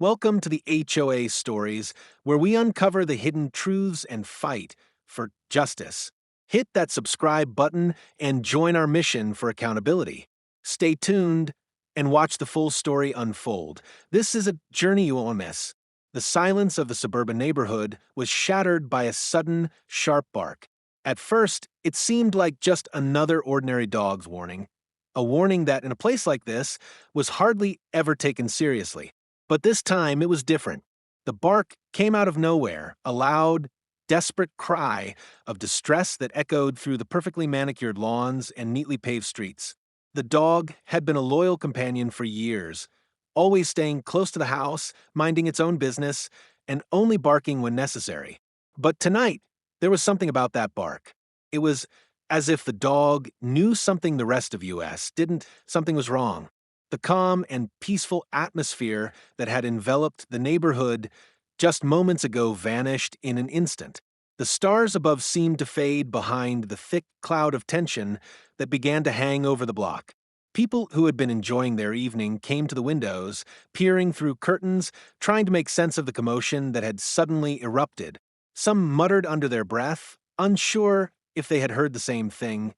Welcome to the HOA Stories, where we uncover the hidden truths and fight for justice. Hit that subscribe button and join our mission for accountability. Stay tuned and watch the full story unfold. This is a journey you won't miss. The silence of the suburban neighborhood was shattered by a sudden, sharp bark. At first, it seemed like just another ordinary dog's warning, a warning that, in a place like this, was hardly ever taken seriously. But this time it was different. The bark came out of nowhere, a loud, desperate cry of distress that echoed through the perfectly manicured lawns and neatly paved streets. The dog had been a loyal companion for years, always staying close to the house, minding its own business, and only barking when necessary. But tonight, there was something about that bark. It was as if the dog knew something the rest of US didn't, something was wrong. The calm and peaceful atmosphere that had enveloped the neighborhood just moments ago vanished in an instant. The stars above seemed to fade behind the thick cloud of tension that began to hang over the block. People who had been enjoying their evening came to the windows, peering through curtains, trying to make sense of the commotion that had suddenly erupted. Some muttered under their breath, unsure if they had heard the same thing.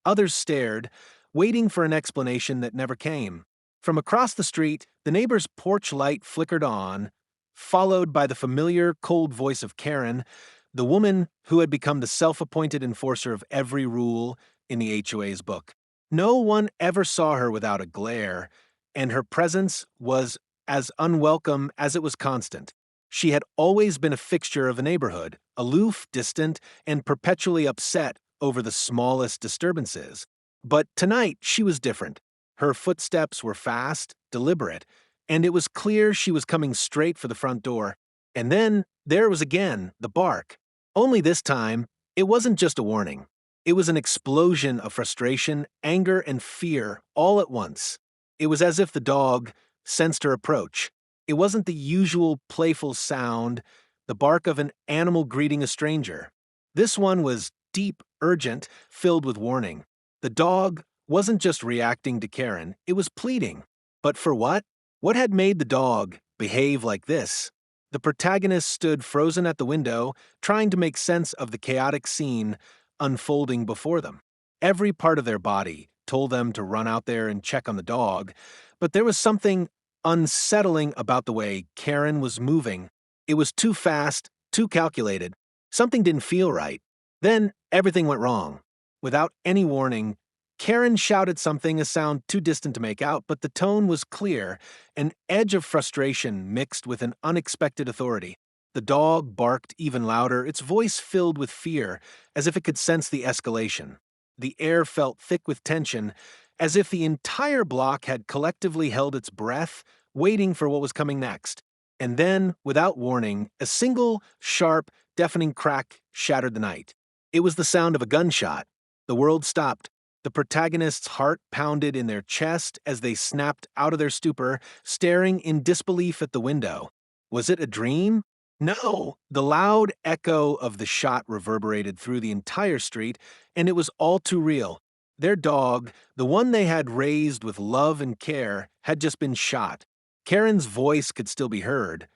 Others stared, waiting for an explanation that never came. From across the street, the neighbor's porch light flickered on, followed by the familiar, cold voice of Karen, the woman who had become the self-appointed enforcer of every rule in the HOA's book. No one ever saw her without a glare, and her presence was as unwelcome as it was constant. She had always been a fixture of the neighborhood, aloof, distant, and perpetually upset over the smallest disturbances. But tonight she was different. Her footsteps were fast, deliberate, and it was clear she was coming straight for the front door. And then there was again the bark. Only this time, it wasn't just a warning. It was an explosion of frustration, anger, and fear all at once. It was as if the dog sensed her approach. It wasn't the usual playful sound, the bark of an animal greeting a stranger. This one was deep, urgent, filled with warning. The dog wasn't just reacting to Karen, it was pleading. But for what? What had made the dog behave like this? The protagonist stood frozen at the window, trying to make sense of the chaotic scene unfolding before them. Every part of their body told them to run out there and check on the dog, but there was something unsettling about the way Karen was moving. It was too fast, too calculated. Something didn't feel right. Then everything went wrong. Without any warning, Karen shouted something, a sound too distant to make out, but the tone was clear, an edge of frustration mixed with an unexpected authority. The dog barked even louder, its voice filled with fear, as if it could sense the escalation. The air felt thick with tension, as if the entire block had collectively held its breath, waiting for what was coming next. And then, without warning, a single, sharp, deafening crack shattered the night. It was the sound of a gunshot. The world stopped. The protagonist's heart pounded in their chest as they snapped out of their stupor, staring in disbelief at the window. Was it a dream? No! The loud echo of the shot reverberated through the entire street, and it was all too real. Their dog, the one they had raised with love and care, had just been shot. Karen's voice could still be heard,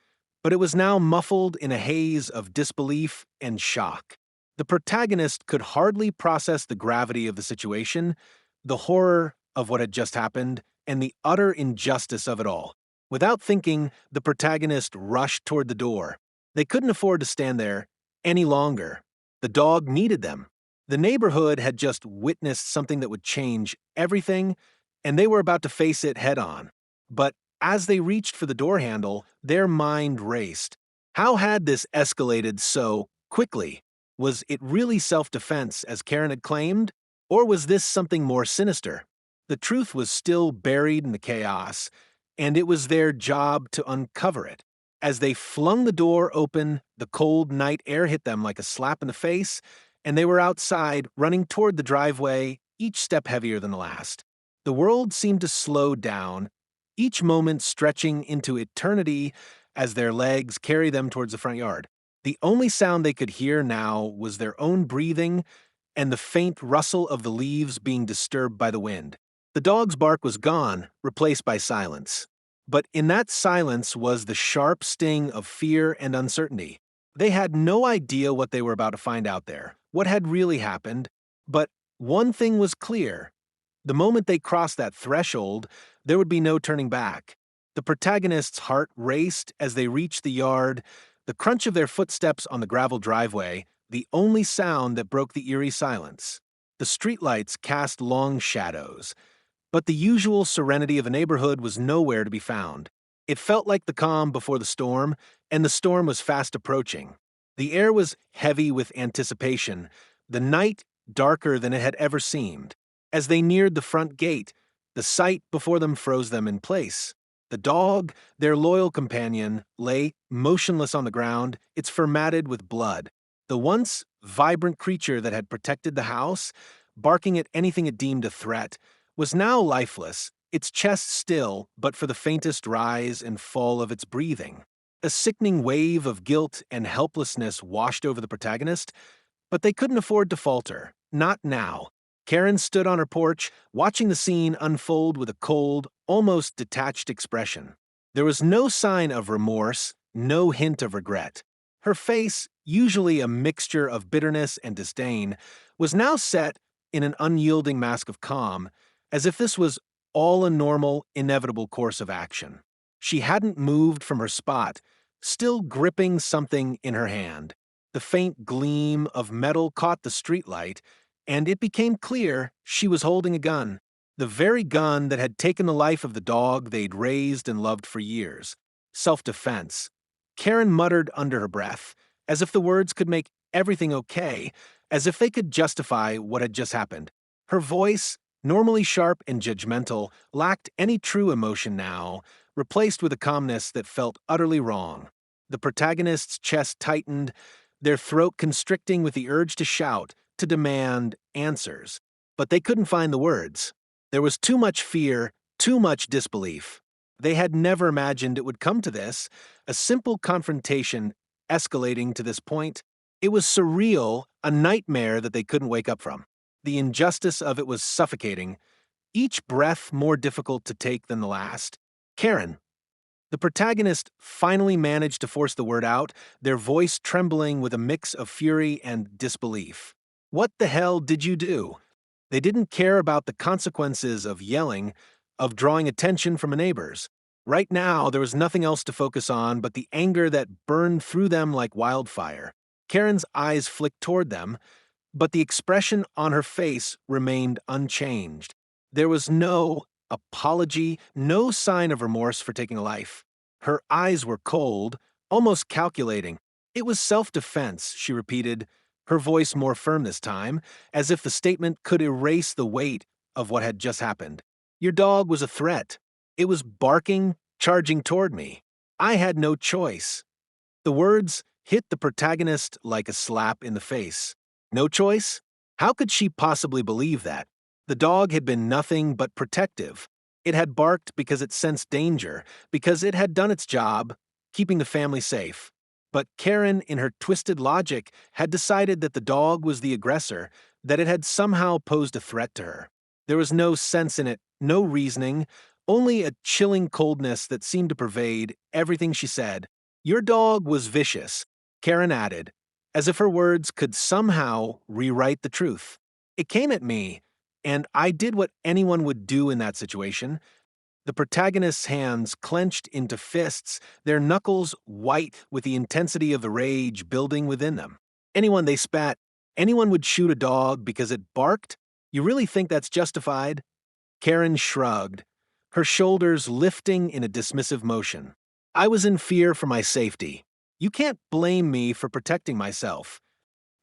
but it was now muffled in a haze of disbelief and shock. The protagonist could hardly process the gravity of the situation, the horror of what had just happened, and the utter injustice of it all. Without thinking, the protagonist rushed toward the door. They couldn't afford to stand there any longer. The dog needed them. The neighborhood had just witnessed something that would change everything, and they were about to face it head-on. But as they reached for the door handle, their mind raced. How had this escalated so quickly? Was it really self-defense, as Karen had claimed? Or was this something more sinister? The truth was still buried in the chaos, and it was their job to uncover it. As they flung the door open, the cold night air hit them like a slap in the face, and they were outside, running toward the driveway, each step heavier than the last. The world seemed to slow down, each moment stretching into eternity as their legs carried them towards the front yard. The only sound they could hear now was their own breathing and the faint rustle of the leaves being disturbed by the wind. The dog's bark was gone, replaced by silence. But in that silence was the sharp sting of fear and uncertainty. They had no idea what they were about to find out there, what had really happened, but one thing was clear. The moment they crossed that threshold, there would be no turning back. The protagonist's heart raced as they reached the yard, the crunch of their footsteps on the gravel driveway, the only sound that broke the eerie silence. The streetlights cast long shadows, but the usual serenity of the neighborhood was nowhere to be found. It felt like the calm before the storm, and the storm was fast approaching. The air was heavy with anticipation, the night darker than it had ever seemed. As they neared the front gate, the sight before them froze them in place. The dog, their loyal companion, lay motionless on the ground, its fur matted with blood. The once vibrant creature that had protected the house, barking at anything it deemed a threat, was now lifeless, its chest still but for the faintest rise and fall of its breathing. A sickening wave of guilt and helplessness washed over the protagonist, but they couldn't afford to falter. Not now. Karen stood on her porch, watching the scene unfold with a cold, almost detached expression. There was no sign of remorse, no hint of regret. Her face, usually a mixture of bitterness and disdain, was now set in an unyielding mask of calm, as if this was all a normal, inevitable course of action. She hadn't moved from her spot, still gripping something in her hand. The faint gleam of metal caught the streetlight, and it became clear she was holding a gun. The very gun that had taken the life of the dog they'd raised and loved for years. Self-defense. Karen muttered under her breath, as if the words could make everything okay, as if they could justify what had just happened. Her voice, normally sharp and judgmental, lacked any true emotion now, replaced with a calmness that felt utterly wrong. The protagonist's chest tightened, their throat constricting with the urge to shout, to demand answers. But they couldn't find the words. There was too much fear, too much disbelief. They had never imagined it would come to this, a simple confrontation escalating to this point. It was surreal, a nightmare that they couldn't wake up from. The injustice of it was suffocating, each breath more difficult to take than the last. Karen. The protagonist finally managed to force the word out, their voice trembling with a mix of fury and disbelief. What the hell did you do? They didn't care about the consequences of yelling, of drawing attention from the neighbors. Right now, there was nothing else to focus on but the anger that burned through them like wildfire. Karen's eyes flicked toward them, but the expression on her face remained unchanged. There was no apology, no sign of remorse for taking a life. Her eyes were cold, almost calculating. It was self-defense, she repeated, her voice more firm this time, as if the statement could erase the weight of what had just happened. Your dog was a threat. It was barking, charging toward me. I had no choice. The words hit the protagonist like a slap in the face. No choice? How could she possibly believe that? The dog had been nothing but protective. It had barked because it sensed danger, because it had done its job, keeping the family safe. But Karen, in her twisted logic, had decided that the dog was the aggressor, that it had somehow posed a threat to her. There was no sense in it, no reasoning, only a chilling coldness that seemed to pervade everything she said. Your dog was vicious, Karen added, as if her words could somehow rewrite the truth. It came at me, and I did what anyone would do in that situation. The protagonist's hands clenched into fists, their knuckles white with the intensity of the rage building within them. Anyone they spat, anyone would shoot a dog because it barked? You really think that's justified? Karen shrugged, her shoulders lifting in a dismissive motion. I was in fear for my safety. You can't blame me for protecting myself.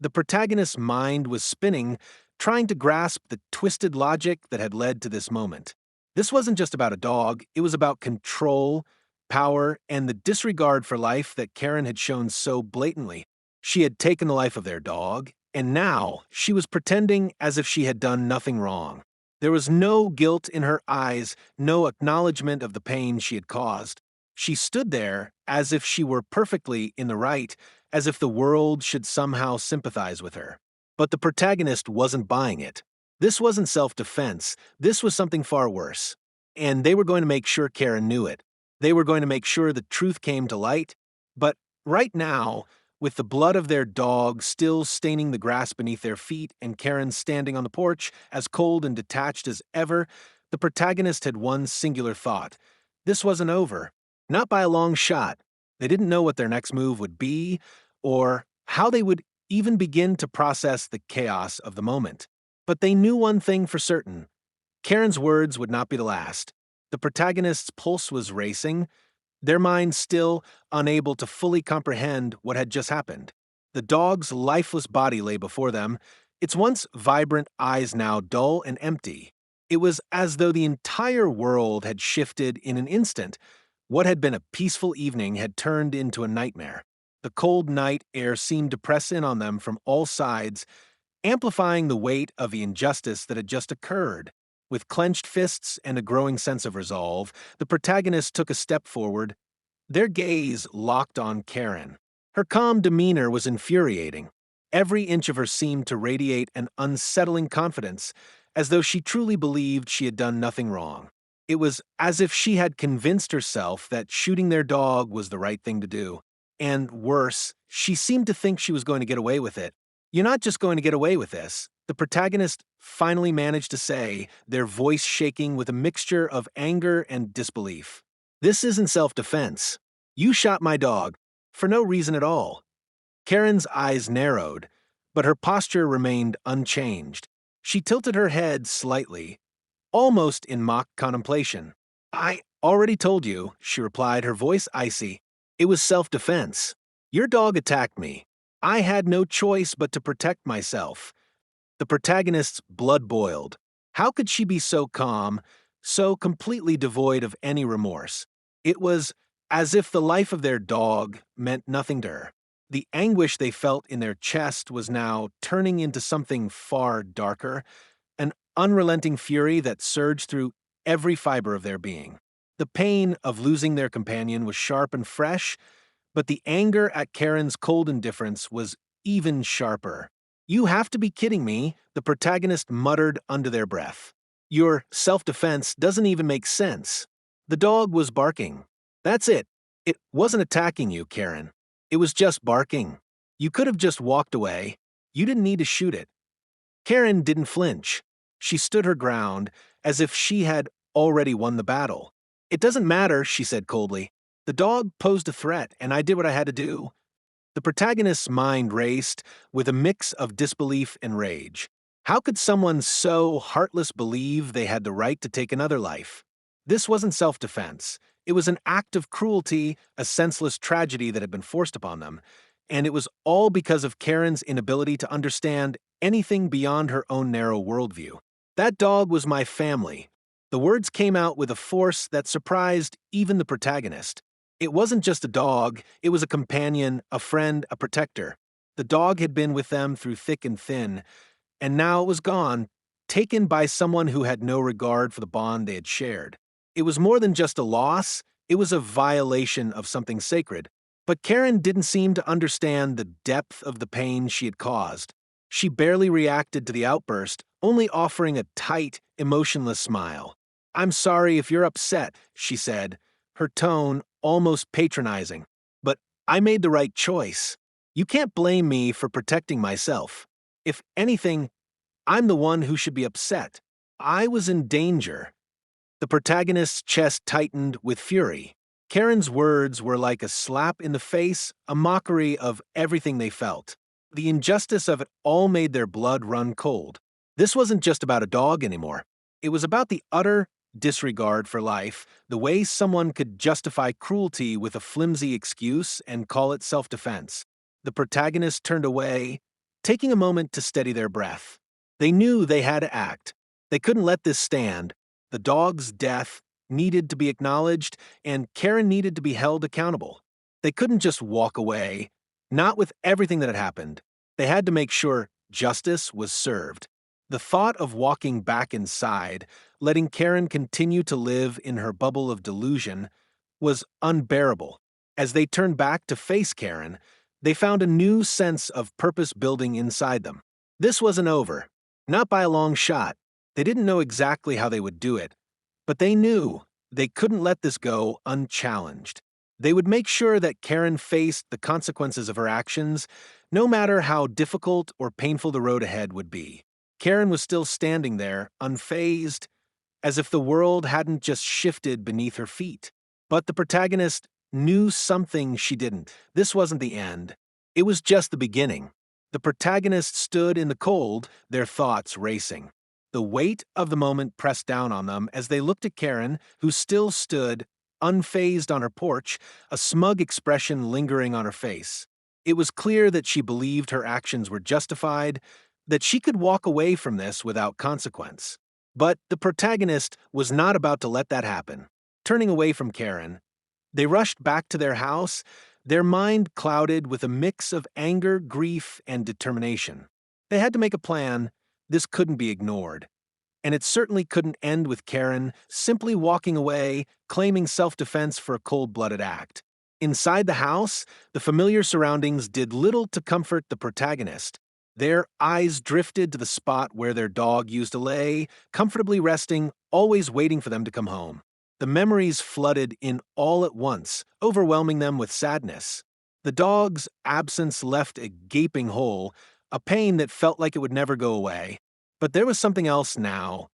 The protagonist's mind was spinning, trying to grasp the twisted logic that had led to this moment. This wasn't just about a dog, it was about control, power, and the disregard for life that Karen had shown so blatantly. She had taken the life of their dog, and now she was pretending as if she had done nothing wrong. There was no guilt in her eyes, no acknowledgement of the pain she had caused. She stood there as if she were perfectly in the right, as if the world should somehow sympathize with her. But the protagonist wasn't buying it. This wasn't self-defense, this was something far worse. And they were going to make sure Karen knew it. They were going to make sure the truth came to light. But right now, with the blood of their dog still staining the grass beneath their feet and Karen standing on the porch, as cold and detached as ever, the protagonist had one singular thought. This wasn't over. Not by a long shot. They didn't know what their next move would be, or how they would even begin to process the chaos of the moment. But they knew one thing for certain. Karen's words would not be the last. The protagonist's pulse was racing, their minds still unable to fully comprehend what had just happened. The dog's lifeless body lay before them, its once vibrant eyes now dull and empty. It was as though the entire world had shifted in an instant. What had been a peaceful evening had turned into a nightmare. The cold night air seemed to press in on them from all sides, amplifying the weight of the injustice that had just occurred. With clenched fists and a growing sense of resolve, the protagonist took a step forward, their gaze locked on Karen. Her calm demeanor was infuriating. Every inch of her seemed to radiate an unsettling confidence, as though she truly believed she had done nothing wrong. It was as if she had convinced herself that shooting their dog was the right thing to do. And worse, she seemed to think she was going to get away with it. "You're not just going to get away with this," the protagonist finally managed to say, their voice shaking with a mixture of anger and disbelief. "This isn't self-defense. You shot my dog, for no reason at all." Karen's eyes narrowed, but her posture remained unchanged. She tilted her head slightly, almost in mock contemplation. "I already told you," she replied, her voice icy. "It was self-defense. Your dog attacked me. I had no choice but to protect myself." The protagonist's blood boiled. How could she be so calm, so completely devoid of any remorse? It was as if the life of their dog meant nothing to her. The anguish they felt in their chest was now turning into something far darker, an unrelenting fury that surged through every fiber of their being. The pain of losing their companion was sharp and fresh, but the anger at Karen's cold indifference was even sharper. "You have to be kidding me," the protagonist muttered under their breath. "Your self-defense doesn't even make sense." The dog was barking. That's it. It wasn't attacking you, Karen. It was just barking. You could have just walked away. You didn't need to shoot it. Karen didn't flinch. She stood her ground, as if she had already won the battle. "It doesn't matter," she said coldly. "The dog posed a threat, and I did what I had to do." The protagonist's mind raced with a mix of disbelief and rage. How could someone so heartless believe they had the right to take another life? This wasn't self-defense. It was an act of cruelty, a senseless tragedy that had been forced upon them, and it was all because of Karen's inability to understand anything beyond her own narrow worldview. "That dog was my family." The words came out with a force that surprised even the protagonist. It wasn't just a dog, it was a companion, a friend, a protector. The dog had been with them through thick and thin, and now it was gone, taken by someone who had no regard for the bond they had shared. It was more than just a loss, it was a violation of something sacred. But Karen didn't seem to understand the depth of the pain she had caused. She barely reacted to the outburst, only offering a tight, emotionless smile. "I'm sorry if you're upset," she said, her tone almost patronizing. "But I made the right choice. You can't blame me for protecting myself. If anything, I'm the one who should be upset. I was in danger." The protagonist's chest tightened with fury. Karen's words were like a slap in the face, a mockery of everything they felt. The injustice of it all made their blood run cold. This wasn't just about a dog anymore. It was about the utter disregard for life, the way someone could justify cruelty with a flimsy excuse and call it self-defense. The protagonist turned away, taking a moment to steady their breath. They knew they had to act. They couldn't let this stand. The dog's death needed to be acknowledged, and Karen needed to be held accountable. They couldn't just walk away, not with everything that had happened. They had to make sure justice was served. The thought of walking back inside, letting Karen continue to live in her bubble of delusion, was unbearable. As they turned back to face Karen, they found a new sense of purpose building inside them. This wasn't over, not by a long shot. They didn't know exactly how they would do it, but they knew They couldn't let this go unchallenged. They would make sure that Karen faced the consequences of her actions, no matter how difficult or painful the road ahead would be. Karen was still standing there, unfazed, as if the world hadn't just shifted beneath her feet. But the protagonist knew something she didn't. This wasn't the end. It was just the beginning. The protagonist stood in the cold, their thoughts racing. The weight of the moment pressed down on them as they looked at Karen, who still stood, unfazed on her porch, a smug expression lingering on her face. It was clear that she believed her actions were justified, that she could walk away from this without consequence. But the protagonist was not about to let that happen. Turning away from Karen, they rushed back to their house, their mind clouded with a mix of anger, grief, and determination. They had to make a plan. This couldn't be ignored. And it certainly couldn't end with Karen simply walking away, claiming self-defense for a cold-blooded act. Inside the house, the familiar surroundings did little to comfort the protagonist. Their eyes drifted to the spot where their dog used to lay, comfortably resting, always waiting for them to come home. The memories flooded in all at once, overwhelming them with sadness. The dog's absence left a gaping hole, a pain that felt like it would never go away. But there was something else now,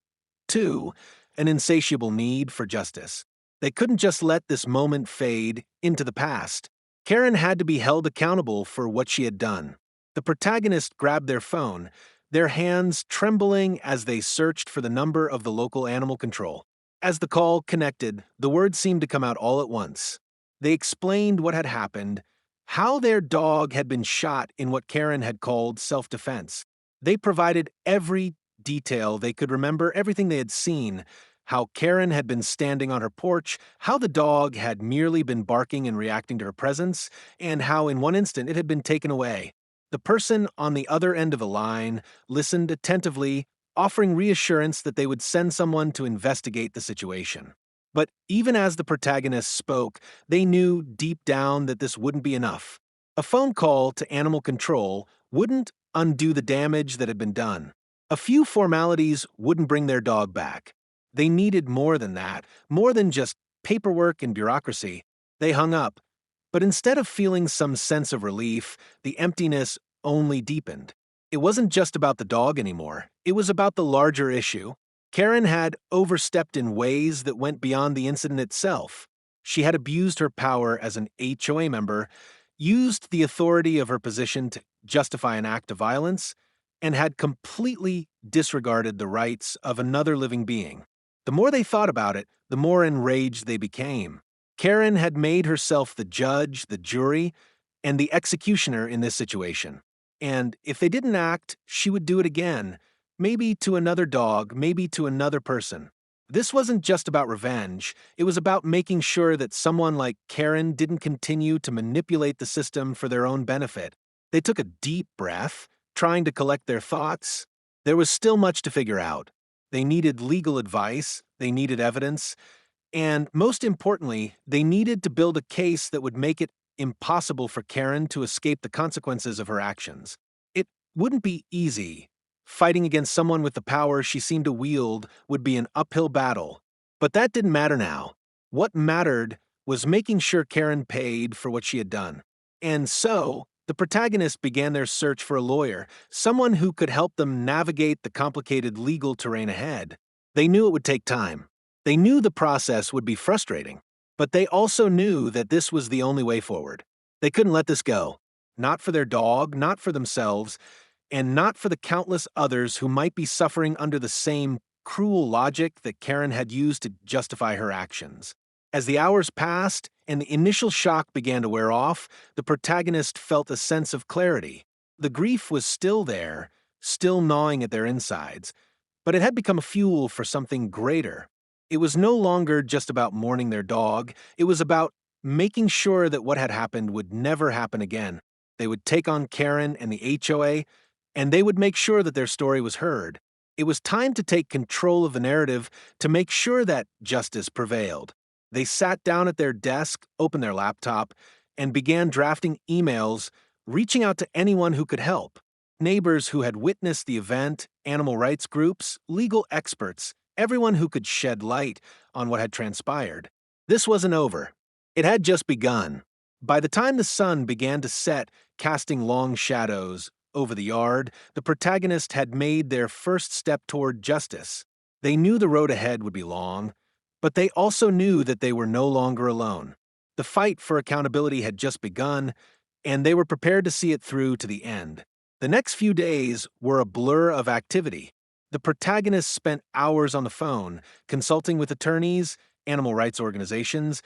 too, an insatiable need for justice. They couldn't just let this moment fade into the past. Karen had to be held accountable for what she had done. The protagonist grabbed their phone, their hands trembling as they searched for the number of the local animal control. As the call connected, the words seemed to come out all at once. They explained what had happened, how their dog had been shot in what Karen had called self-defense. They provided every detail they could remember, everything they had seen, how Karen had been standing on her porch, how the dog had merely been barking and reacting to her presence, and how in one instant it had been taken away. The person on the other end of the line listened attentively, offering reassurance that they would send someone to investigate the situation. But even as the protagonist spoke, they knew deep down that this wouldn't be enough. A phone call to animal control wouldn't undo the damage that had been done. A few formalities wouldn't bring their dog back. They needed more than that, more than just paperwork and bureaucracy. They hung up. But instead of feeling some sense of relief, the emptiness only deepened. It wasn't just about the dog anymore. It was about the larger issue. Karen had overstepped in ways that went beyond the incident itself. She had abused her power as an HOA member, used the authority of her position to justify an act of violence, and had completely disregarded the rights of another living being. The more they thought about it, the more enraged they became. Karen had made herself the judge, the jury, and the executioner in this situation. And if they didn't act, she would do it again, maybe to another dog, maybe to another person. This wasn't just about revenge, it was about making sure that someone like Karen didn't continue to manipulate the system for their own benefit. They took a deep breath, trying to collect their thoughts. There was still much to figure out. They needed legal advice, they needed evidence, and most importantly, they needed to build a case that would make it impossible for Karen to escape the consequences of her actions. It wouldn't be easy. Fighting against someone with the power she seemed to wield would be an uphill battle. But that didn't matter now. What mattered was making sure Karen paid for what she had done. And so, the protagonists began their search for a lawyer, someone who could help them navigate the complicated legal terrain ahead. They knew it would take time. They knew the process would be frustrating. But they also knew that this was the only way forward. They couldn't let this go. Not for their dog, not for themselves, and not for the countless others who might be suffering under the same cruel logic that Karen had used to justify her actions. As the hours passed and the initial shock began to wear off, the protagonist felt a sense of clarity. The grief was still there, still gnawing at their insides, but it had become fuel for something greater. It was no longer just about mourning their dog, it was about making sure that what had happened would never happen again. They would take on Karen and the HOA, and they would make sure that their story was heard. It was time to take control of the narrative to make sure that justice prevailed. They sat down at their desk, opened their laptop, and began drafting emails, reaching out to anyone who could help. Neighbors who had witnessed the event, animal rights groups, legal experts, everyone who could shed light on what had transpired. This wasn't over. It had just begun. By the time the sun began to set, casting long shadows over the yard, the protagonist had made their first step toward justice. They knew the road ahead would be long, but they also knew that they were no longer alone. The fight for accountability had just begun, and they were prepared to see it through to the end. The next few days were a blur of activity. The protagonist spent hours on the phone, consulting with attorneys, animal rights organizations,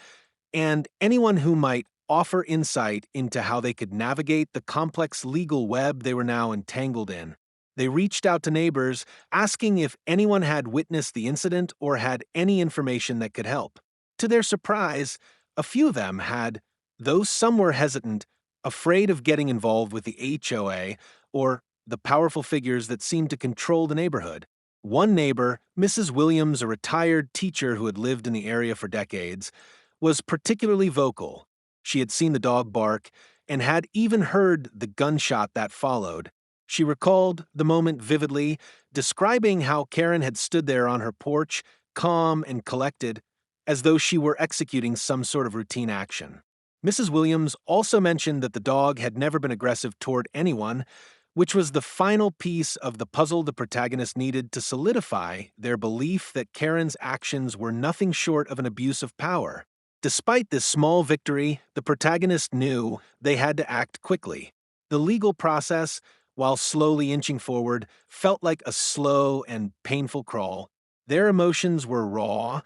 and anyone who might offer insight into how they could navigate the complex legal web they were now entangled in. They reached out to neighbors, asking if anyone had witnessed the incident or had any information that could help. To their surprise, a few of them had, though some were hesitant, afraid of getting involved with the HOA or the powerful figures that seemed to control the neighborhood. One neighbor, Mrs. Williams, a retired teacher who had lived in the area for decades, was particularly vocal. She had seen the dog bark and had even heard the gunshot that followed. She recalled the moment vividly, describing how Karen had stood there on her porch, calm and collected, as though she were executing some sort of routine action. Mrs. Williams also mentioned that the dog had never been aggressive toward anyone, which was the final piece of the puzzle the protagonist needed to solidify their belief that Karen's actions were nothing short of an abuse of power. Despite this small victory, the protagonist knew they had to act quickly. The legal process, while slowly inching forward, felt like a slow and painful crawl. Their emotions were raw,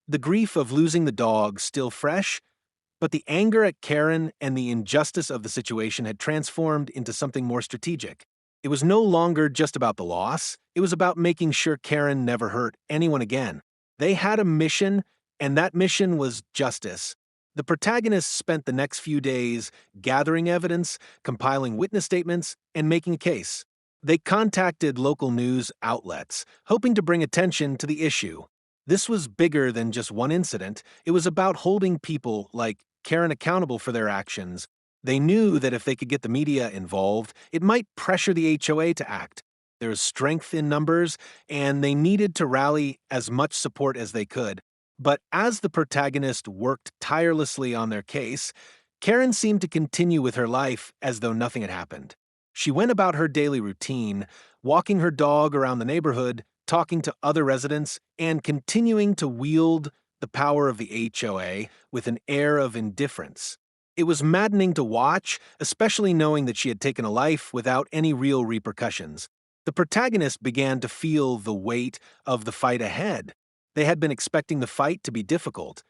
the grief of losing the dog still fresh, but the anger at Karen and the injustice of the situation had transformed into something more strategic. It was no longer just about the loss, it was about making sure Karen never hurt anyone again. They had a mission, and that mission was justice. The protagonists spent the next few days gathering evidence, compiling witness statements, and making a case. They contacted local news outlets, hoping to bring attention to the issue. This was bigger than just one incident. It was about holding people like Karen accountable for their actions. They knew that if they could get the media involved, it might pressure the HOA to act. There was strength in numbers, and they needed to rally as much support as they could. But as the protagonist worked tirelessly on their case, Karen seemed to continue with her life as though nothing had happened. She went about her daily routine, walking her dog around the neighborhood, talking to other residents, and continuing to wield the power of the HOA with an air of indifference. It was maddening to watch, especially knowing that she had taken a life without any real repercussions. The protagonist began to feel the weight of the fight ahead. They had been expecting the fight to be difficult,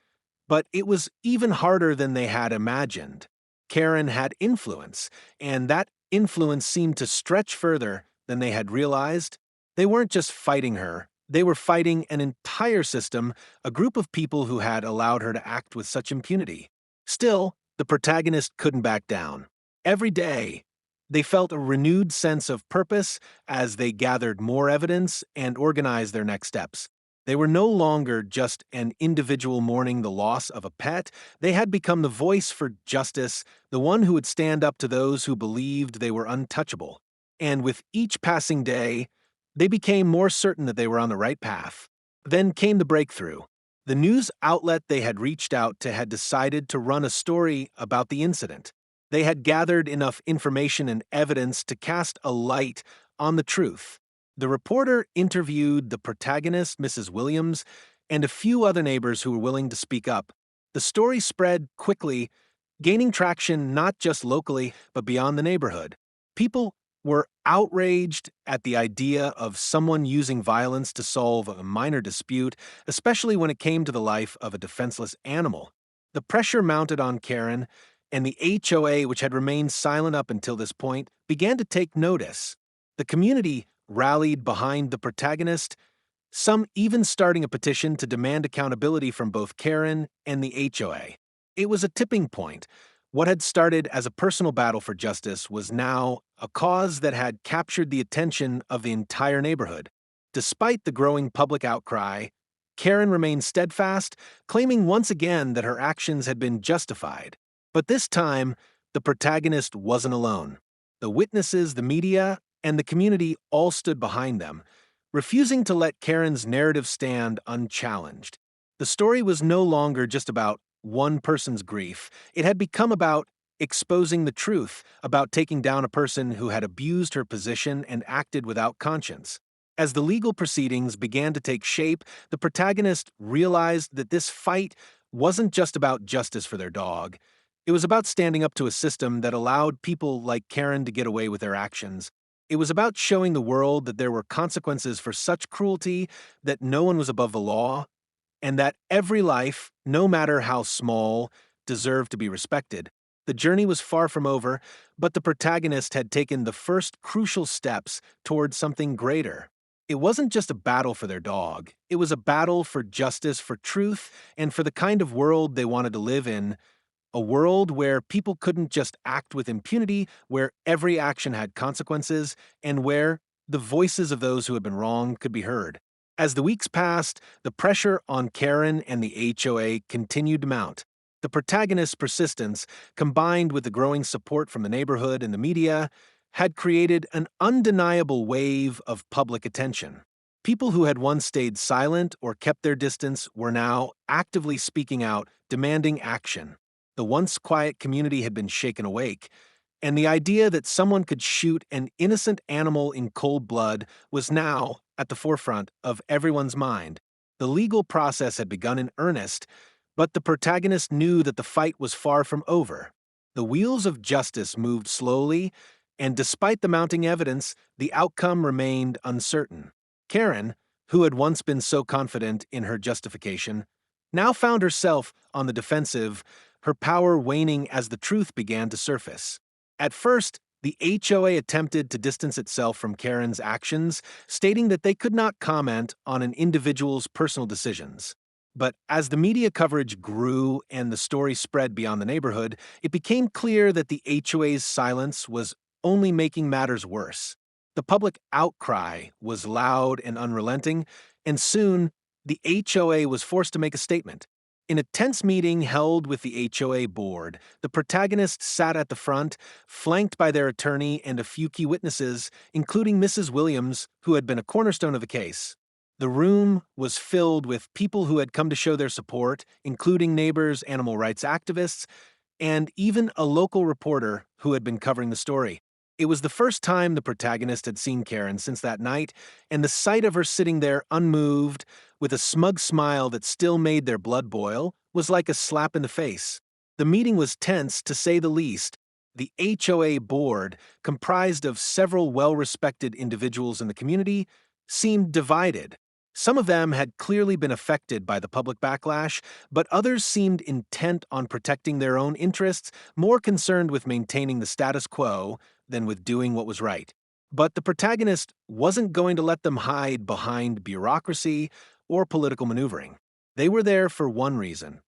but it was even harder than they had imagined. Karen had influence, and that influence seemed to stretch further than they had realized. They weren't just fighting her, they were fighting an entire system, a group of people who had allowed her to act with such impunity. Still, the protagonist couldn't back down. Every day, they felt a renewed sense of purpose as they gathered more evidence and organized their next steps. They were no longer just an individual mourning the loss of a pet. They had become the voice for justice, the one who would stand up to those who believed they were untouchable. And with each passing day, they became more certain that they were on the right path. Then came the breakthrough. The news outlet they had reached out to had decided to run a story about the incident. They had gathered enough information and evidence to cast a light on the truth. The reporter interviewed the protagonist, Mrs. Williams, and a few other neighbors who were willing to speak up. The story spread quickly, gaining traction not just locally, but beyond the neighborhood. People were outraged at the idea of someone using violence to solve a minor dispute, especially when it came to the life of a defenseless animal. The pressure mounted on Karen, and the HOA, which had remained silent up until this point, began to take notice. The community rallied behind the protagonist, some even starting a petition to demand accountability from both Karen and the HOA. It was a tipping point. What had started as a personal battle for justice was now a cause that had captured the attention of the entire neighborhood. Despite the growing public outcry, Karen remained steadfast, claiming once again that her actions had been justified. But this time, the protagonist wasn't alone. The witnesses, the media, and the community all stood behind them. refusing to let Karen's narrative stand unchallenged. The story was no longer just about one person's grief, it had become about exposing the truth, about taking down a person who had abused her position and acted without conscience. As the legal proceedings began to take shape, the protagonist realized that this fight wasn't just about justice for their dog. It was about standing up to a system that allowed people like Karen to get away with their actions. It was about showing the world that there were consequences for such cruelty, that no one was above the law, and that every life, no matter how small, deserved to be respected. The journey was far from over, but the protagonist had taken the first crucial steps towards something greater. It wasn't just a battle for their dog, it was a battle for justice, for truth, and for the kind of world they wanted to live in. A world where people couldn't just act with impunity, where every action had consequences, and where the voices of those who had been wronged could be heard. As the weeks passed, the pressure on Karen and the HOA continued to mount. The protagonist's persistence, combined with the growing support from the neighborhood and the media, had created an undeniable wave of public attention. People who had once stayed silent or kept their distance were now actively speaking out, demanding action. The once quiet community had been shaken awake, and the idea that someone could shoot an innocent animal in cold blood was now at the forefront of everyone's mind. The legal process had begun in earnest, but the protagonist knew that the fight was far from over. The wheels of justice moved slowly, and despite the mounting evidence, the outcome remained uncertain. Karen, who had once been so confident in her justification, now found herself on the defensive, her power waning as the truth began to surface. At first, the HOA attempted to distance itself from Karen's actions, stating that they could not comment on an individual's personal decisions. But as the media coverage grew and the story spread beyond the neighborhood, it became clear that the HOA's silence was only making matters worse. The public outcry was loud and unrelenting, and soon the HOA was forced to make a statement. In a tense meeting held with the HOA board, the protagonist sat at the front, flanked by their attorney and a few key witnesses, including Mrs. Williams, who had been a cornerstone of the case. The room was filled with people who had come to show their support, including neighbors, animal rights activists, and even a local reporter who had been covering the story. It was the first time the protagonist had seen Karen since that night, and the sight of her sitting there unmoved, with a smug smile that still made their blood boil, was like a slap in the face. The meeting was tense, to say the least. The HOA board, comprised of several well-respected individuals in the community, seemed divided. Some of them had clearly been affected by the public backlash, but others seemed intent on protecting their own interests, more concerned with maintaining the status quo than with doing what was right. But the protagonist wasn't going to let them hide behind bureaucracy or political maneuvering. They were there for one reason: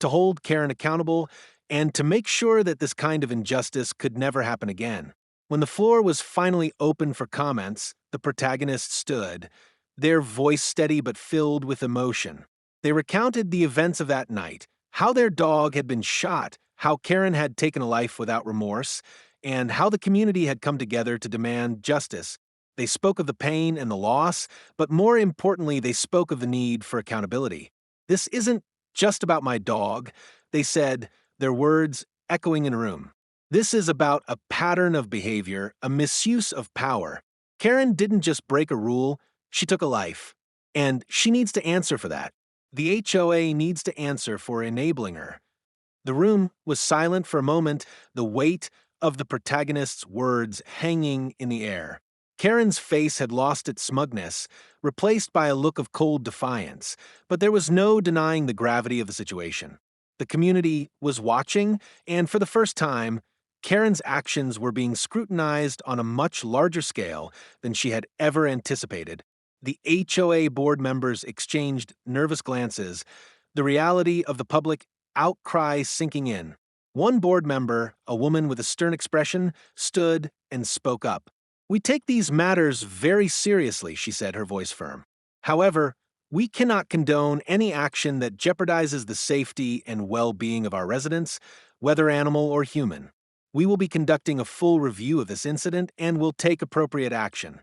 to hold Karen accountable and to make sure that this kind of injustice could never happen again. When the floor was finally open for comments, the protagonist stood, their voice steady but filled with emotion. They recounted the events of that night, how their dog had been shot, how Karen had taken a life without remorse, and how the community had come together to demand justice. They spoke of the pain and the loss, but more importantly, they spoke of the need for accountability. "This isn't just about my dog," they said, their words echoing in a room. "This is about a pattern of behavior, a misuse of power. Karen didn't just break a rule, she took a life. And she needs to answer for that. The HOA needs to answer for enabling her." The room was silent for a moment, the weight of the protagonist's words hanging in the air. Karen's face had lost its smugness, replaced by a look of cold defiance, but there was no denying the gravity of the situation. The community was watching, and for the first time, Karen's actions were being scrutinized on a much larger scale than she had ever anticipated. The HOA board members exchanged nervous glances, the reality of the public outcry sinking in. One board member, a woman with a stern expression, stood and spoke up. "We take these matters very seriously," she said, her voice firm. "However, we cannot condone any action that jeopardizes the safety and well-being of our residents, whether animal or human. We will be conducting a full review of this incident and will take appropriate action."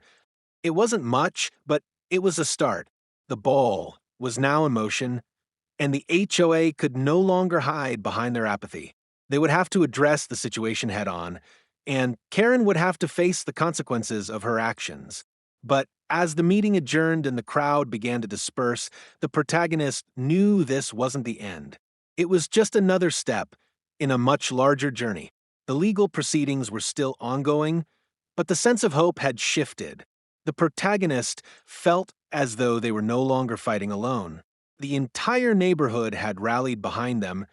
It wasn't much, but It was a start. The ball was now in motion, and the HOA could no longer hide behind their apathy. They would have to address the situation head on, and Karen would have to face the consequences of her actions. But as the meeting adjourned and the crowd began to disperse, the protagonist knew this wasn't the end. It was just another step in a much larger journey. The legal proceedings were still ongoing, but the sense of hope had shifted. The protagonist felt as though they were no longer fighting alone. The entire neighborhood had rallied behind them,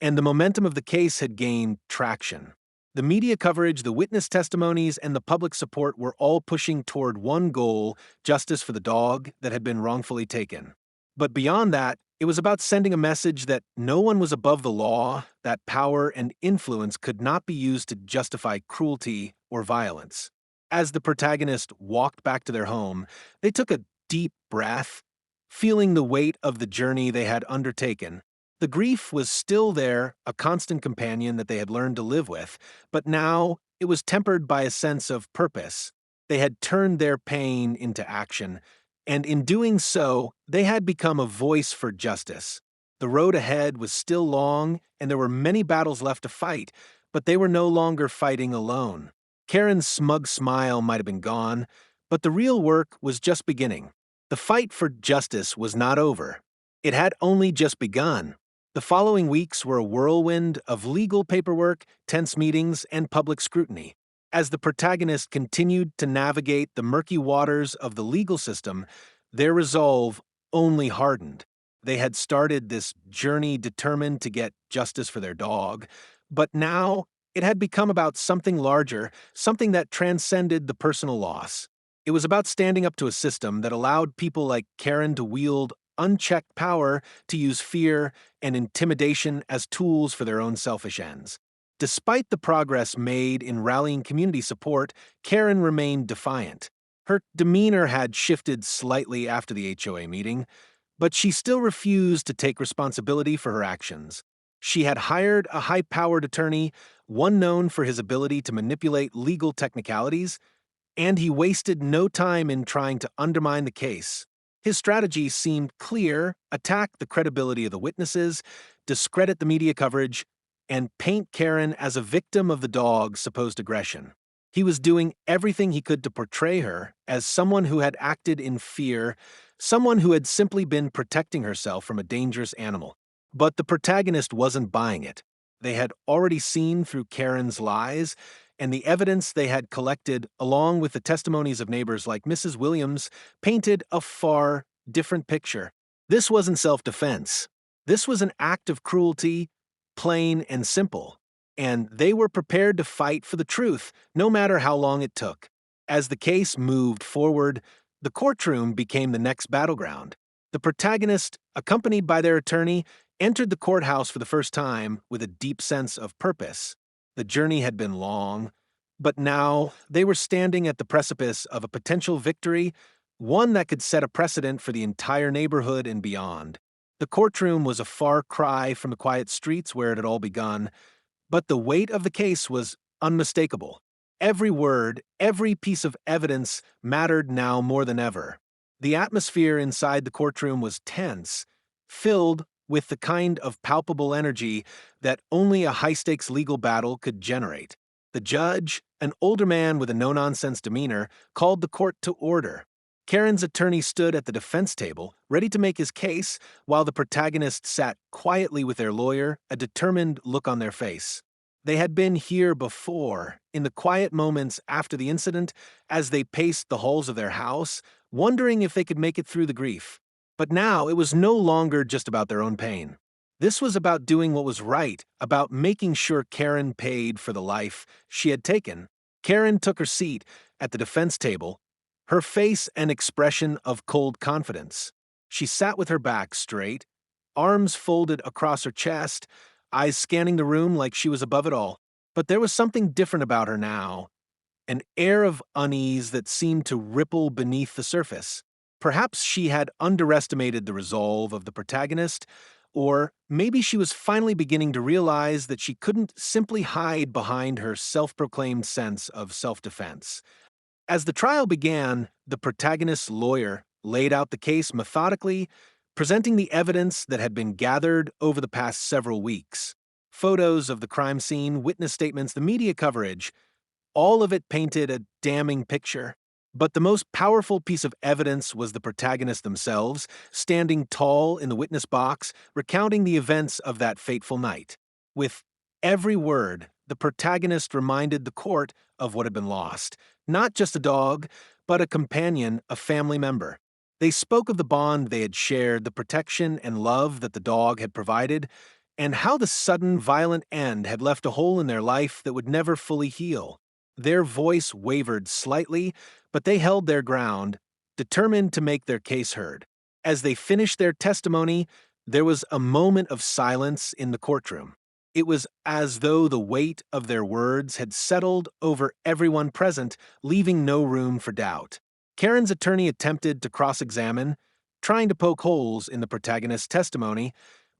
and the momentum of the case had gained traction. The media coverage, the witness testimonies, and the public support were all pushing toward one goal: justice for the dog that had been wrongfully taken. But beyond that, it was about sending a message that no one was above the law, that power and influence could not be used to justify cruelty or violence. As the protagonist walked back to their home, they took a deep breath, feeling the weight of the journey they had undertaken. The grief was still there, a constant companion that they had learned to live with, but now it was tempered by a sense of purpose. They had turned their pain into action, and in doing so, they had become a voice for justice. The road ahead was still long, and there were many battles left to fight, but they were no longer fighting alone. Karen's smug smile might have been gone, but the real work was just beginning. The fight for justice was not over. It had only just begun. The following weeks were a whirlwind of legal paperwork, tense meetings, and public scrutiny. As the protagonist continued to navigate the murky waters of the legal system, their resolve only hardened. They had started this journey determined to get justice for their dog, but now it had become about something larger, something that transcended the personal loss. It was about standing up to a system that allowed people like Karen to wield unchecked power, to use fear and intimidation as tools for their own selfish ends. Despite the progress made in rallying community support, Karen remained defiant. Her demeanor had shifted slightly after the HOA meeting, but she still refused to take responsibility for her actions. She had hired a high-powered attorney, one known for his ability to manipulate legal technicalities, and he wasted no time in trying to undermine the case. His strategy seemed clear: attack the credibility of the witnesses, discredit the media coverage, and paint Karen as a victim of the dog's supposed aggression. He was doing everything he could to portray her as someone who had acted in fear, someone who had simply been protecting herself from a dangerous animal. But the protagonist wasn't buying it. They had already seen through Karen's lies, and the evidence they had collected, along with the testimonies of neighbors like Mrs. Williams, painted a far different picture. This wasn't self-defense. This was an act of cruelty, plain and simple, and they were prepared to fight for the truth, no matter how long it took. As the case moved forward, the courtroom became the next battleground. The protagonist, accompanied by their attorney, entered the courthouse for the first time with a deep sense of purpose. The journey had been long, but now they were standing at the precipice of a potential victory, one that could set a precedent for the entire neighborhood and beyond. The courtroom was a far cry from the quiet streets where it had all begun, but the weight of the case was unmistakable. Every word, every piece of evidence mattered now more than ever. The atmosphere inside the courtroom was tense, filled with the kind of palpable energy that only a high-stakes legal battle could generate. The judge, an older man with a no-nonsense demeanor, called the court to order. Karen's attorney stood at the defense table, ready to make his case, while the protagonist sat quietly with their lawyer, a determined look on their face. They had been here before, in the quiet moments after the incident, as they paced the halls of their house, wondering if they could make it through the grief. But now it was no longer just about their own pain. This was about doing what was right, about making sure Karen paid for the life she had taken. Karen took her seat at the defense table, her face an expression of cold confidence. She sat with her back straight, arms folded across her chest, eyes scanning the room like she was above it all. But there was something different about her now, an air of unease that seemed to ripple beneath the surface. Perhaps she had underestimated the resolve of the protagonist, or maybe she was finally beginning to realize that she couldn't simply hide behind her self-proclaimed sense of self-defense. As the trial began, the protagonist's lawyer, laid out the case methodically, presenting the evidence that had been gathered over the past several weeks. Photos of the crime scene, witness statements, the media coverage, all of it painted a damning picture. But the most powerful piece of evidence was the protagonists themselves, standing tall in the witness box, recounting the events of that fateful night. With every word, the protagonist reminded the court of what had been lost. Not just a dog, but a companion, a family member. They spoke of the bond they had shared, the protection and love that the dog had provided, and how the sudden, violent end had left a hole in their life that would never fully heal. Their voice wavered slightly, but they held their ground, determined to make their case heard. As they finished their testimony, there was a moment of silence in the courtroom. It was as though the weight of their words had settled over everyone present, leaving no room for doubt. Karen's attorney attempted to cross-examine, trying to poke holes in the protagonist's testimony,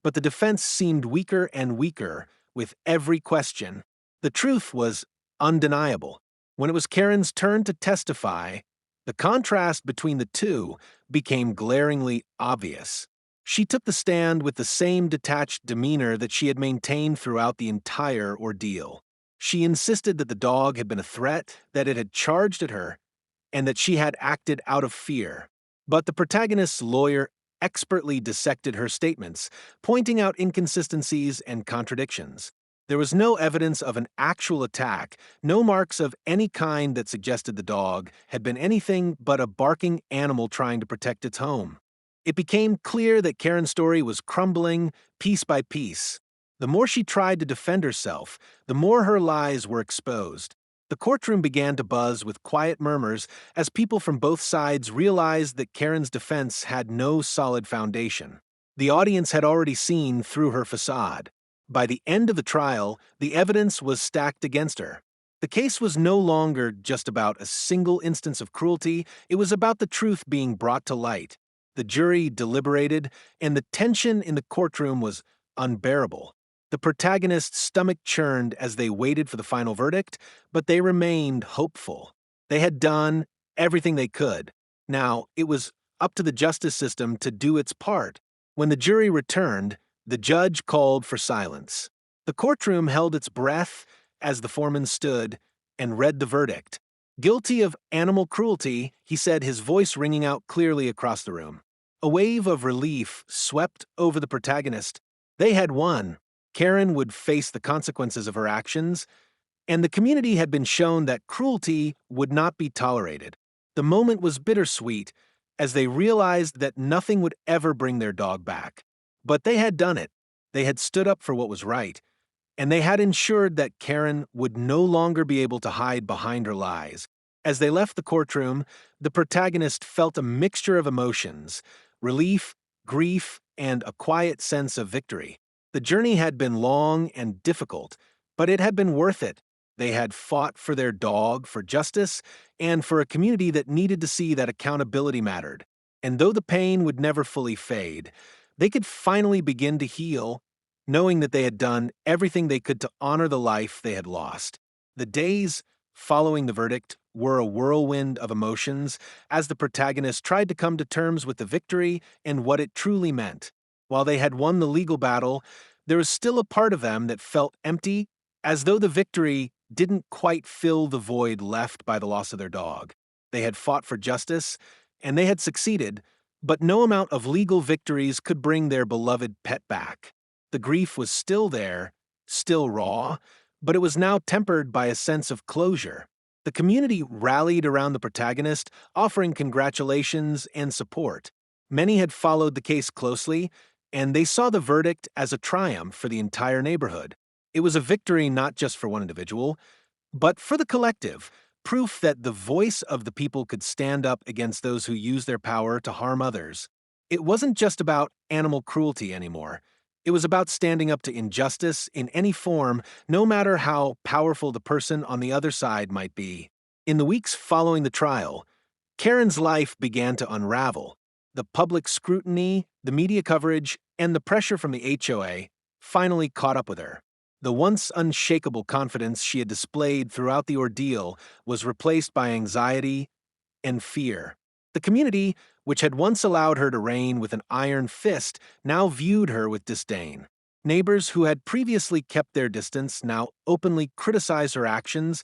but the defense seemed weaker and weaker with every question. The truth was undeniable. When it was Karen's turn to testify, the contrast between the two became glaringly obvious. She took the stand with the same detached demeanor that she had maintained throughout the entire ordeal. She insisted that the dog had been a threat, that it had charged at her, and that she had acted out of fear. But the protagonist's lawyer expertly dissected her statements, pointing out inconsistencies and contradictions. There was no evidence of an actual attack, no marks of any kind that suggested the dog had been anything but a barking animal trying to protect its home. It became clear that Karen's story was crumbling piece by piece. The more she tried to defend herself, the more her lies were exposed. The courtroom began to buzz with quiet murmurs as people from both sides realized that Karen's defense had no solid foundation. The audience had already seen through her facade. By the end of the trial, the evidence was stacked against her. The case was no longer just about a single instance of cruelty, it was about the truth being brought to light. The jury deliberated, and the tension in the courtroom was unbearable. The protagonist's stomach churned as they waited for the final verdict, but they remained hopeful. They had done everything they could. Now, it was up to the justice system to do its part. When the jury returned, the judge called for silence. The courtroom held its breath as the foreman stood and read the verdict. Guilty of animal cruelty, he said, his voice ringing out clearly across the room. A wave of relief swept over the protagonist. They had won. Karen would face the consequences of her actions, and the community had been shown that cruelty would not be tolerated. The moment was bittersweet as they realized that nothing would ever bring their dog back. But they had done it. They had stood up for what was right, and they had ensured that Karen would no longer be able to hide behind her lies. As they left the courtroom, the protagonist felt a mixture of emotions: relief, grief, and a quiet sense of victory. The journey had been long and difficult, but it had been worth it. They had fought for their dog, for justice, and for a community that needed to see that accountability mattered. And though the pain would never fully fade, they could finally begin to heal, knowing that they had done everything they could to honor the life they had lost. The days following the verdict were a whirlwind of emotions as the protagonist tried to come to terms with the victory and what it truly meant. While they had won the legal battle, there was still a part of them that felt empty, as though the victory didn't quite fill the void left by the loss of their dog. They had fought for justice, and they had succeeded, but no amount of legal victories could bring their beloved pet back. The grief was still there, still raw, but it was now tempered by a sense of closure. The community rallied around the protagonist, offering congratulations and support. Many had followed the case closely, and they saw the verdict as a triumph for the entire neighborhood. It was a victory not just for one individual, but for the collective, proof that the voice of the people could stand up against those who use their power to harm others. It wasn't just about animal cruelty anymore. It was about standing up to injustice in any form, no matter how powerful the person on the other side might be. In the weeks following the trial, Karen's life began to unravel. The public scrutiny, the media coverage, and the pressure from the HOA finally caught up with her. The once unshakable confidence she had displayed throughout the ordeal was replaced by anxiety and fear. The community, which had once allowed her to reign with an iron fist, now viewed her with disdain. Neighbors who had previously kept their distance now openly criticized her actions,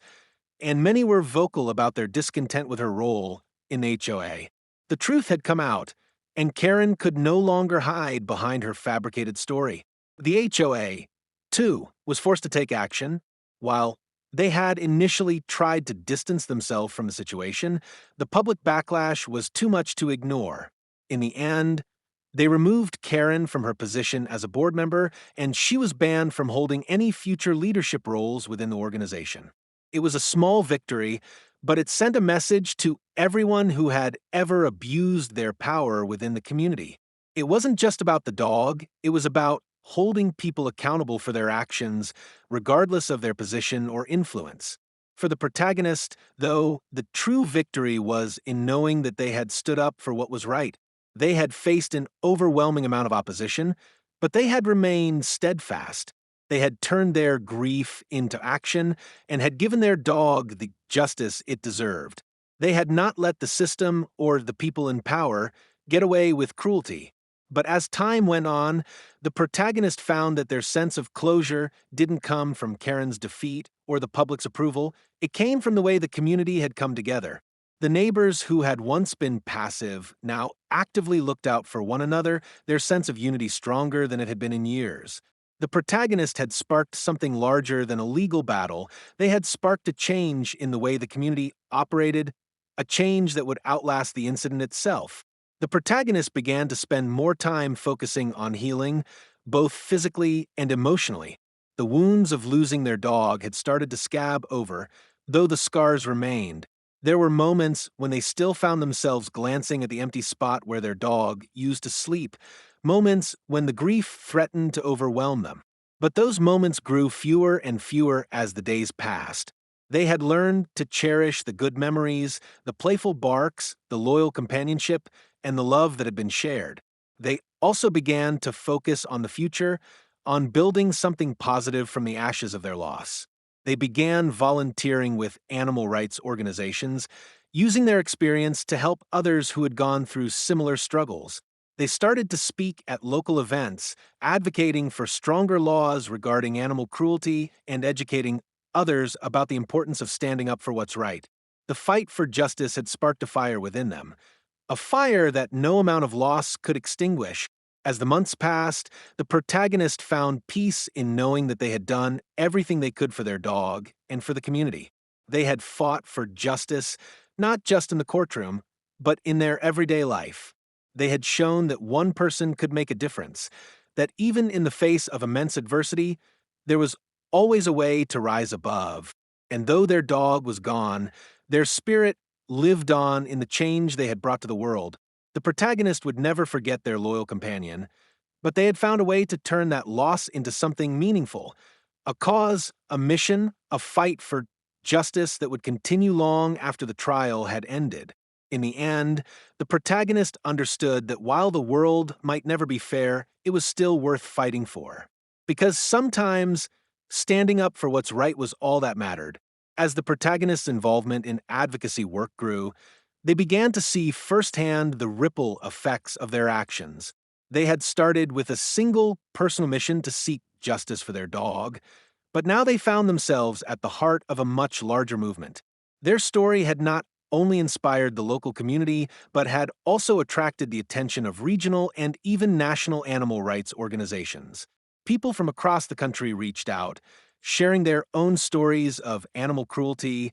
and many were vocal about their discontent with her role in HOA. The truth had come out, and Karen could no longer hide behind her fabricated story. The HOA, too, was forced to take action. While they had initially tried to distance themselves from the situation, the public backlash was too much to ignore. In the end, they removed Karen from her position as a board member, and she was banned from holding any future leadership roles within the organization. It was a small victory, but it sent a message to everyone who had ever abused their power within the community. It wasn't just about the dog, it was about holding people accountable for their actions, regardless of their position or influence. For the protagonist, though, the true victory was in knowing that they had stood up for what was right. They had faced an overwhelming amount of opposition, but they had remained steadfast. They had turned their grief into action and had given their dog the justice it deserved. They had not let the system or the people in power get away with cruelty. But as time went on, the protagonist found that their sense of closure didn't come from Karen's defeat or the public's approval. It came from the way the community had come together. The neighbors who had once been passive now actively looked out for one another, their sense of unity stronger than it had been in years. The protagonist had sparked something larger than a legal battle. They had sparked a change in the way the community operated, a change that would outlast the incident itself. The protagonist began to spend more time focusing on healing, both physically and emotionally. The wounds of losing their dog had started to scab over, though the scars remained. There were moments when they still found themselves glancing at the empty spot where their dog used to sleep, moments when the grief threatened to overwhelm them. But those moments grew fewer and fewer as the days passed. They had learned to cherish the good memories, the playful barks, the loyal companionship, and the love that had been shared. They also began to focus on the future, on building something positive from the ashes of their loss. They began volunteering with animal rights organizations, using their experience to help others who had gone through similar struggles. They started to speak at local events, advocating for stronger laws regarding animal cruelty and educating others about the importance of standing up for what's right. The fight for justice had sparked a fire within them, a fire that no amount of loss could extinguish. As the months passed, the protagonist found peace in knowing that they had done everything they could for their dog and for the community. They had fought for justice, not just in the courtroom, but in their everyday life. They had shown that one person could make a difference, that even in the face of immense adversity, there was always a way to rise above. And though their dog was gone, their spirit lived on in the change they had brought to the world. The protagonist would never forget their loyal companion, but they had found a way to turn that loss into something meaningful, a cause, a mission, a fight for justice that would continue long after the trial had ended. In the end, the protagonist understood that while the world might never be fair, it was still worth fighting for. Because sometimes standing up for what's right was all that mattered. As the protagonist's involvement in advocacy work grew, they began to see firsthand the ripple effects of their actions. They had started with a single personal mission to seek justice for their dog, but now they found themselves at the heart of a much larger movement. Their story had not only inspired the local community, but had also attracted the attention of regional and even national animal rights organizations. People from across the country reached out, sharing their own stories of animal cruelty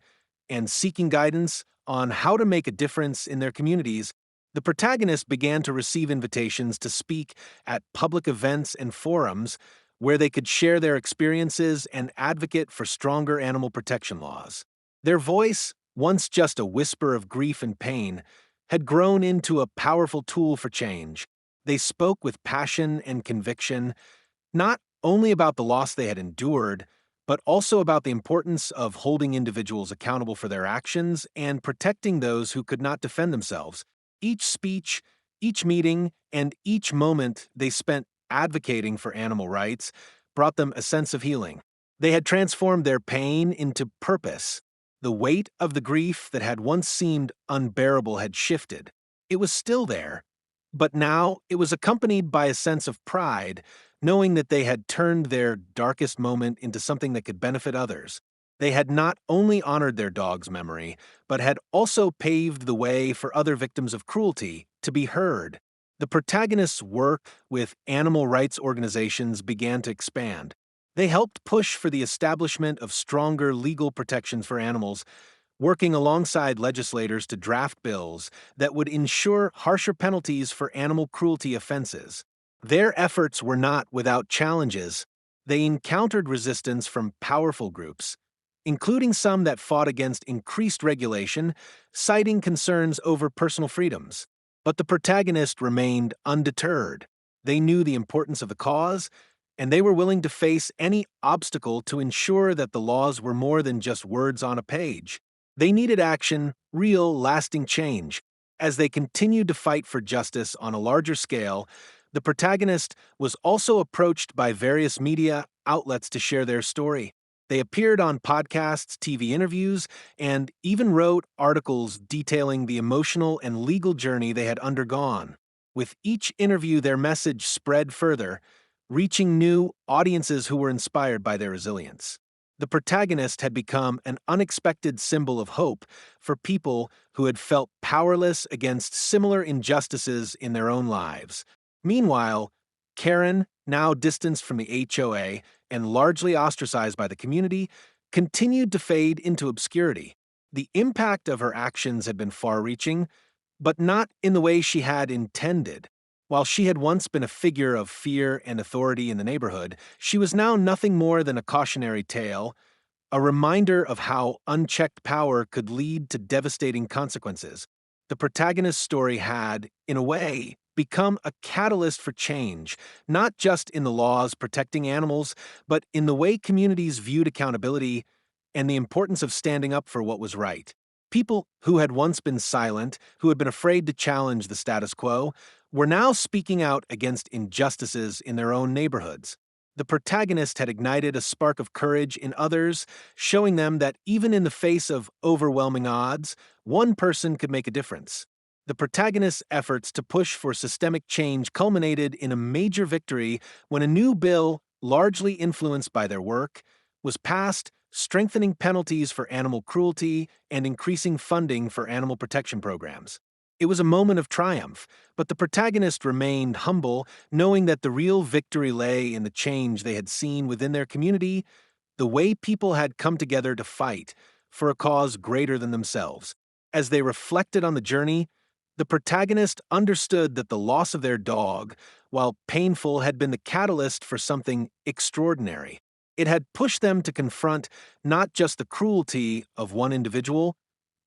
and seeking guidance on how to make a difference in their communities. The protagonist began to receive invitations to speak at public events and forums where they could share their experiences and advocate for stronger animal protection laws. Their voice, once just a whisper of grief and pain, had grown into a powerful tool for change. They spoke with passion and conviction, not only about the loss they had endured, but also about the importance of holding individuals accountable for their actions and protecting those who could not defend themselves. Each speech, each meeting, and each moment they spent advocating for animal rights brought them a sense of healing. They had transformed their pain into purpose. The weight of the grief that had once seemed unbearable had shifted. It was still there, but now it was accompanied by a sense of pride, knowing that they had turned their darkest moment into something that could benefit others. They had not only honored their dog's memory, but had also paved the way for other victims of cruelty to be heard. The protagonist's work with animal rights organizations began to expand. They helped push for the establishment of stronger legal protections for animals, working alongside legislators to draft bills that would ensure harsher penalties for animal cruelty offenses. Their efforts were not without challenges. They encountered resistance from powerful groups, including some that fought against increased regulation, citing concerns over personal freedoms. But the protagonist remained undeterred. They knew the importance of the cause, and they were willing to face any obstacle to ensure that the laws were more than just words on a page. They needed action, real, lasting change. As they continued to fight for justice on a larger scale, the protagonist was also approached by various media outlets to share their story. They appeared on podcasts, TV interviews, and even wrote articles detailing the emotional and legal journey they had undergone. With each interview, their message spread further, reaching new audiences who were inspired by their resilience. The protagonist had become an unexpected symbol of hope for people who had felt powerless against similar injustices in their own lives. Meanwhile, Karen, now distanced from the HOA and largely ostracized by the community, continued to fade into obscurity. The impact of her actions had been far-reaching, but not in the way she had intended. While she had once been a figure of fear and authority in the neighborhood, she was now nothing more than a cautionary tale, a reminder of how unchecked power could lead to devastating consequences. The protagonist's story had, in a way, become a catalyst for change, not just in the laws protecting animals, but in the way communities viewed accountability and the importance of standing up for what was right. People who had once been silent, who had been afraid to challenge the status quo, were now speaking out against injustices in their own neighborhoods. The protagonist had ignited a spark of courage in others, showing them that even in the face of overwhelming odds, one person could make a difference. The protagonist's efforts to push for systemic change culminated in a major victory when a new bill, largely influenced by their work, was passed, strengthening penalties for animal cruelty and increasing funding for animal protection programs. It was a moment of triumph, but the protagonist remained humble, knowing that the real victory lay in the change they had seen within their community, the way people had come together to fight for a cause greater than themselves. As they reflected on the journey, the protagonist understood that the loss of their dog, while painful, had been the catalyst for something extraordinary. It had pushed them to confront not just the cruelty of one individual,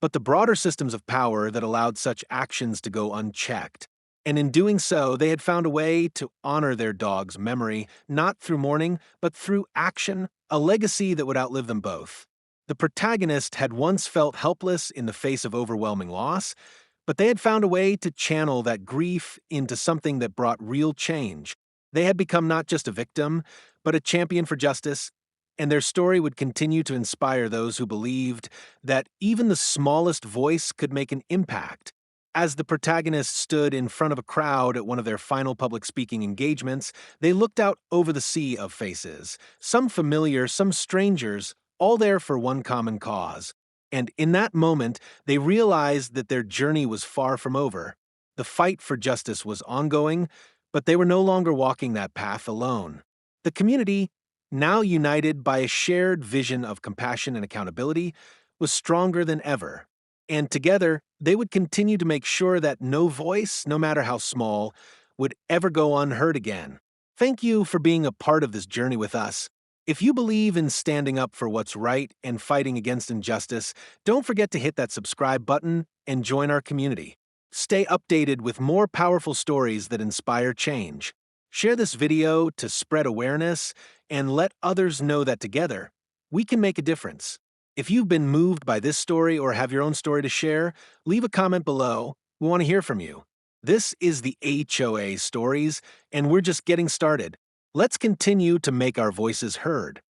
but the broader systems of power that allowed such actions to go unchecked. And in doing so, they had found a way to honor their dog's memory, not through mourning, but through action, a legacy that would outlive them both. The protagonist had once felt helpless in the face of overwhelming loss, but they had found a way to channel that grief into something that brought real change. They had become not just a victim, but a champion for justice, and their story would continue to inspire those who believed that even the smallest voice could make an impact. As the protagonist stood in front of a crowd at one of their final public speaking engagements, they looked out over the sea of faces, some familiar, some strangers, all there for one common cause. And in that moment, they realized that their journey was far from over. The fight for justice was ongoing, but they were no longer walking that path alone. The community, now united by a shared vision of compassion and accountability, was stronger than ever. And together, they would continue to make sure that no voice, no matter how small, would ever go unheard again. Thank you for being a part of this journey with us. If you believe in standing up for what's right and fighting against injustice, don't forget to hit that subscribe button and join our community. Stay updated with more powerful stories that inspire change. Share this video to spread awareness and let others know that together, we can make a difference. If you've been moved by this story or have your own story to share, leave a comment below. We want to hear from you. This is the HOA Stories, and we're just getting started. Let's continue to make our voices heard.